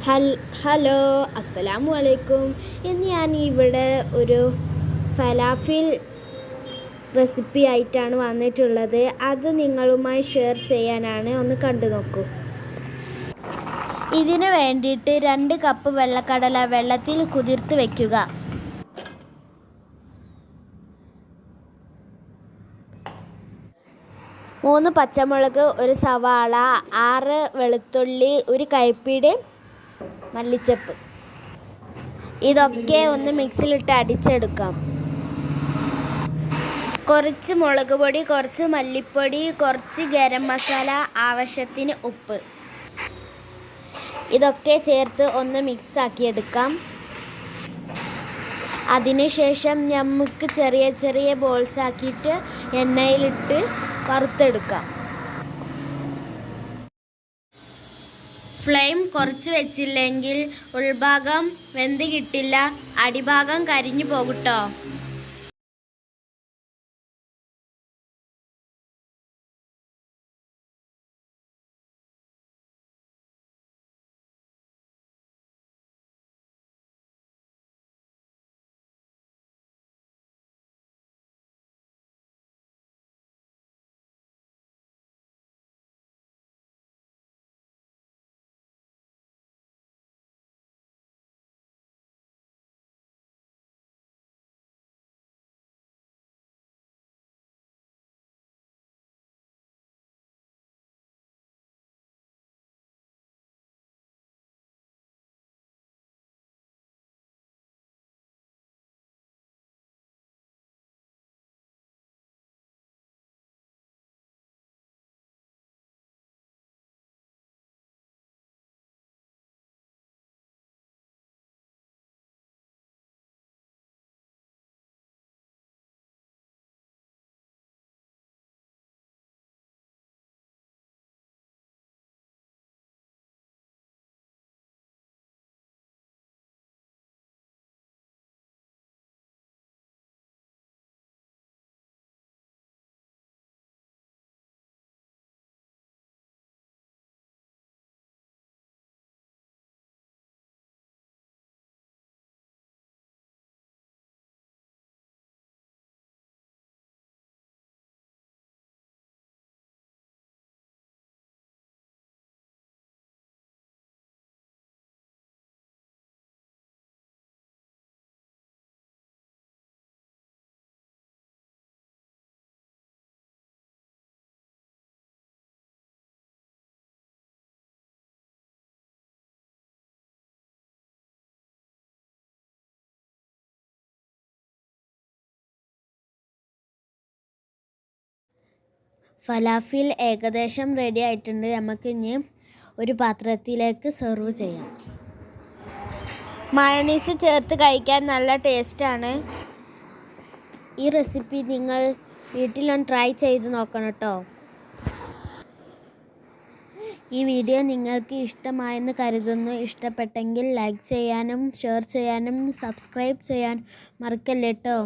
Hello അസ്സലാമു അലൈക്കും. ഇന്ന് ഞാൻ ഇവിടെ ഒരു ഫലാഫിൽ റെസിപ്പി ആയിട്ടാണ് വന്നിട്ടുള്ളത്. അത് നിങ്ങളുമായി ഷെയർ ചെയ്യാനാണ്. ഒന്ന് കണ്ടു നോക്കൂ. ഇതിന് വേണ്ടിയിട്ട് 2 കപ്പ് വെള്ളക്കടല വെള്ളത്തിൽ കുതിർത്ത് വയ്ക്കുക. 3 പച്ചമുളക്, 1 സവാള, 6 വെളുത്തുള്ളി, 1 കൈപ്പിടി മല്ലിച്ചപ്പ്. ഇതൊക്കെ ഒന്ന് മിക്സിയിലിട്ട് അടിച്ചെടുക്കാം. കുറച്ച് മുളക് പൊടി, കുറച്ച് മല്ലിപ്പൊടി, കുറച്ച് ഗരം മസാല, ആവശ്യത്തിന് ഉപ്പ്. ഇതൊക്കെ ചേർത്ത് ഒന്ന് മിക്സ് ആക്കിയെടുക്കാം. അതിനുശേഷം നമുക്ക് ചെറിയ ചെറിയ ബോൾസ് ആക്കിയിട്ട് എണ്ണയിലിട്ട് വറുത്തെടുക്കാം. ഫ്ലെയിം കുറച്ച് വെച്ചില്ലെങ്കിൽ ഉൾഭാഗം വെന്ത് കിട്ടില്ല, അടിഭാഗം കരിഞ്ഞു പോകുട്ടോ. ഫലാഫിൽ ഏകദേശം റെഡി ആയിട്ടുണ്ട്. നമുക്ക് ഇനി ഒരു പാത്രത്തിലേക്ക് സെർവ് ചെയ്യാം. മയോണീസ് ചേർത്ത് കഴിക്കാൻ നല്ല ടേസ്റ്റാണ്. ഈ റെസിപ്പി നിങ്ങൾ വീട്ടിലൊന്ന് ട്രൈ ചെയ്ത് നോക്കണം കേട്ടോ. ഈ വീഡിയോ നിങ്ങൾക്ക് ഇഷ്ടമായെന്ന് കരുതുന്നു. ഇഷ്ടപ്പെട്ടെങ്കിൽ ലൈക്ക് ചെയ്യാനും ഷെയർ ചെയ്യാനും സബ്സ്ക്രൈബ് ചെയ്യാൻ മറക്കല്ലേ കേട്ടോ.